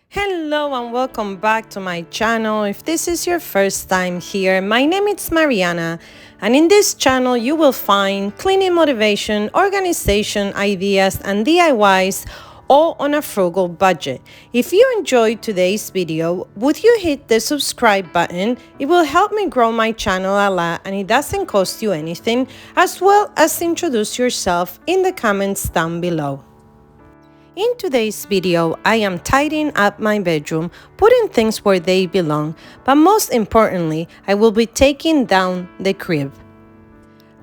Hello and welcome back to my channel. If this is your first time here, my name is Mariana, and in this channel you will find cleaning motivation, organization ideas and DIYs, all on a frugal budget. If you enjoyed today's video, would you hit the subscribe button? It will help me grow my channel a lot and it doesn't cost you anything, as well as introduce yourself in the comments down below. In today's video, I am tidying up my bedroom, putting things where they belong, but most importantly, I will be taking down the crib.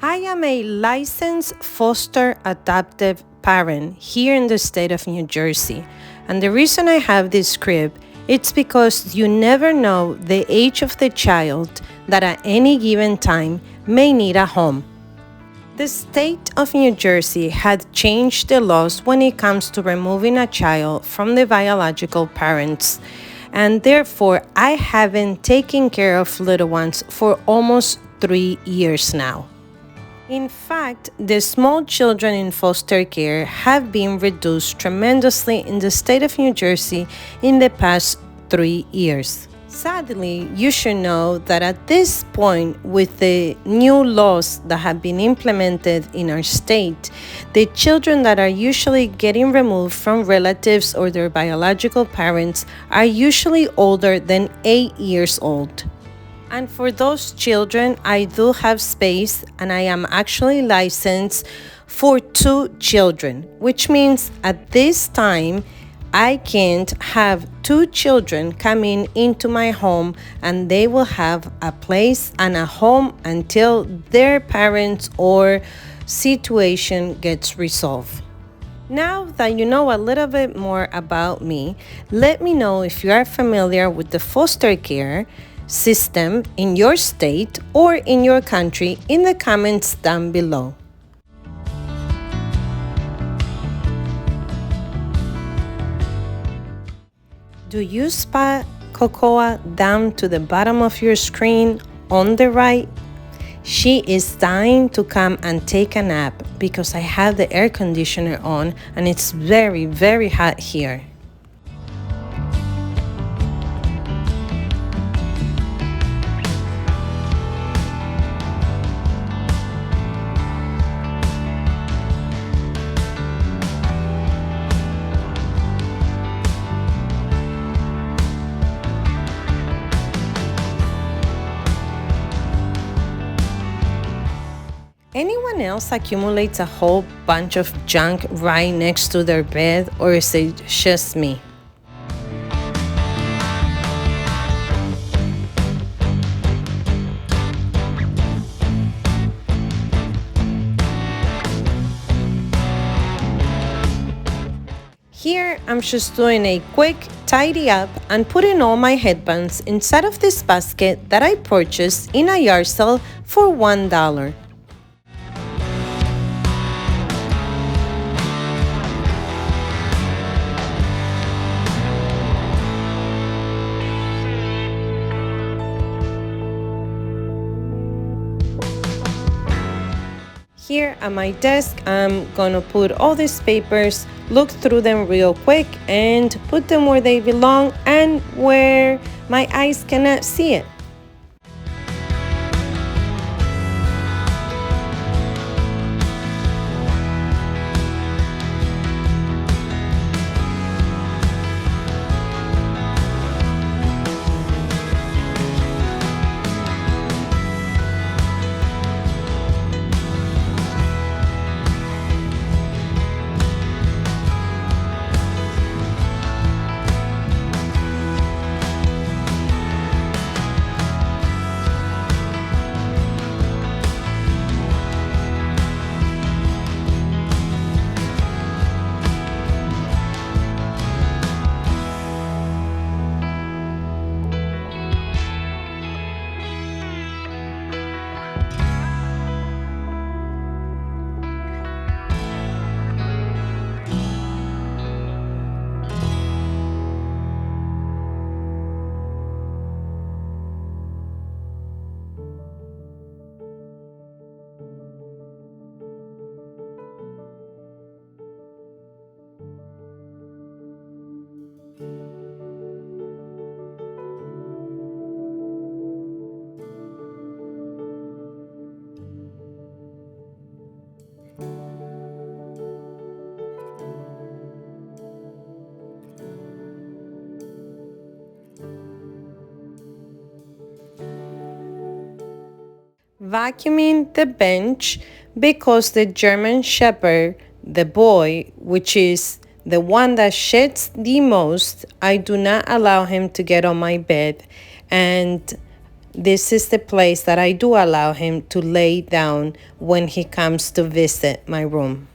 I am a licensed foster adoptive parent here in the state of New Jersey, and the reason I have this crib, it's because you never know the age of the child that at any given time may need a home. The state of New Jersey had changed the laws when it comes to removing a child from the biological parents, and therefore I haven't taken care of little ones for almost 3 years now. In fact, the small children in foster care have been reduced tremendously in the state of New Jersey in the past 3 years. Sadly, you should know that at this point, with the new laws that have been implemented in our state, the children that are usually getting removed from relatives or their biological parents are usually older than 8 years old. And for those children, I do have space, and I am actually licensed for 2 children, which means at this time, I can't have 2 children coming into my home and they will have a place and a home until their parents or situation gets resolved. Now that you know a little bit more about me, let me know if you are familiar with the foster care system in your state or in your country in the comments down below. Do you spot Cocoa down to the bottom of your screen on the right? She is dying to come and take a nap because I have the air conditioner on and it's very, very hot here. Anyone else accumulates a whole bunch of junk right next to their bed, or is it just me? Here, I'm just doing a quick tidy up and putting all my headbands inside of this basket that I purchased in a yard sale for $1. Here at my desk, I'm gonna put all these papers, look through them real quick, and put them where they belong and where my eyes cannot see it. Vacuuming the bench because the German Shepherd, the boy, which is the one that sheds the most, I do not allow him to get on my bed. And this is the place that I do allow him to lay down when he comes to visit my room.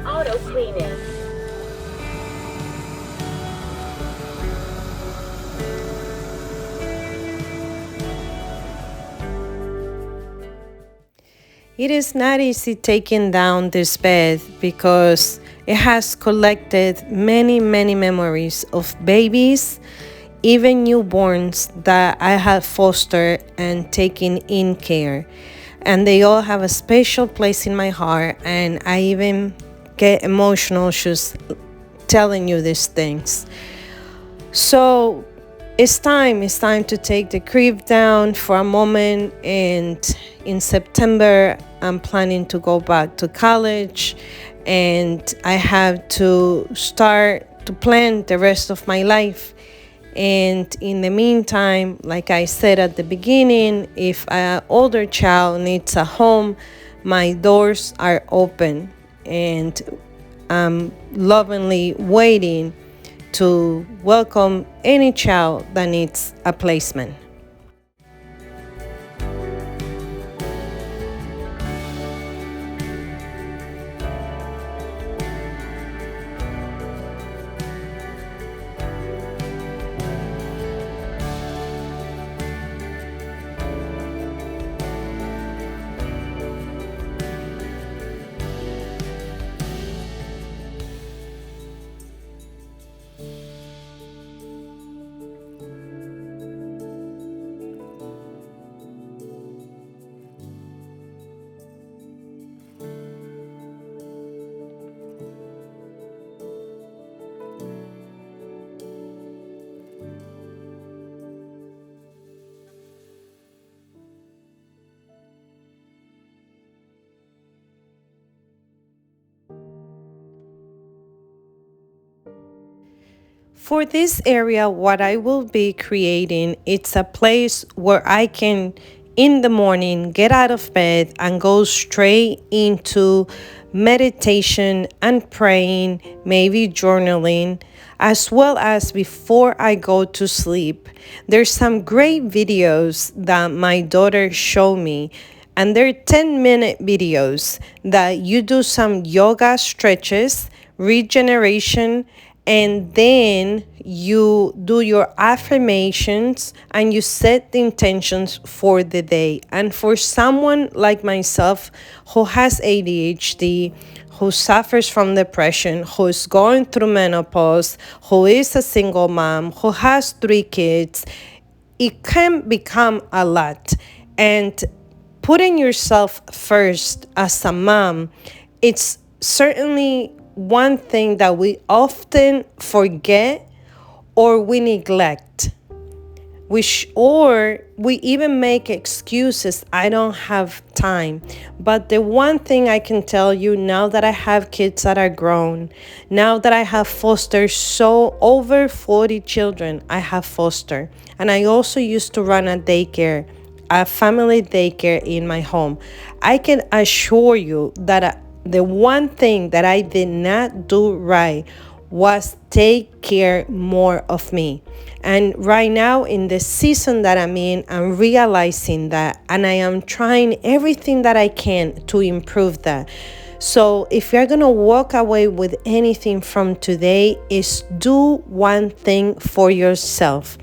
Auto cleaning. It is not easy taking down this bed because it has collected many, many memories of babies, even newborns that I have fostered and taken in care. And they all have a special place in my heart, and I even get emotional just telling you these things. So it's time to take the crib down for a moment, and in September I'm planning to go back to college, and I have to start to plan the rest of my life. And in the meantime, like I said at the beginning, if an older child needs a home, my doors are open, and I'm lovingly waiting to welcome any child that needs a placement. For this area, what I will be creating, it's a place where I can, in the morning, get out of bed and go straight into meditation and praying, maybe journaling, as well as before I go to sleep. There's some great videos that my daughter showed me, and they're 10-minute videos that you do some yoga stretches, regeneration, and then you do your affirmations and you set the intentions for the day. And for someone like myself who has ADHD, who suffers from depression, who is going through menopause, who is a single mom, who has 3 kids, it can become a lot. And putting yourself first as a mom, it's certainly one thing that we often forget or we neglect. Or we even make excuses. I don't have time. But the one thing I can tell you now that I have kids that are grown, now that I have fostered over 40 children, I have fostered. And I also used to run a family daycare in my home. I can assure you that the one thing that I did not do right was take care more of me. And right now in the season that I'm in, I'm realizing that, and I am trying everything that I can to improve that. So if you're gonna walk away with anything from today, is do one thing for yourself.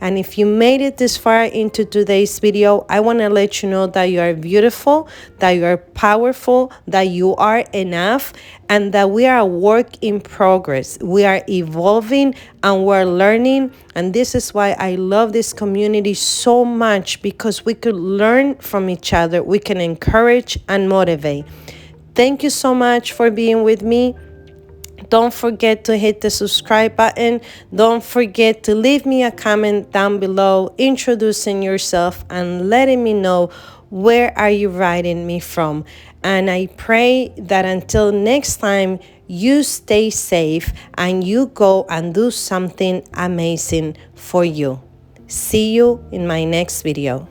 And if you made it this far into today's video, I want to let you know that you are beautiful, that you are powerful, that you are enough, and that we are a work in progress. We are evolving and we're learning. And this is why I love this community so much, because we could learn from each other. We can encourage and motivate. Thank you so much for being with me. Don't forget to hit the subscribe button. Don't forget to leave me a comment down below introducing yourself and letting me know where are you writing me from. And I pray that until next time, you stay safe and you go and do something amazing for you. See you in my next video.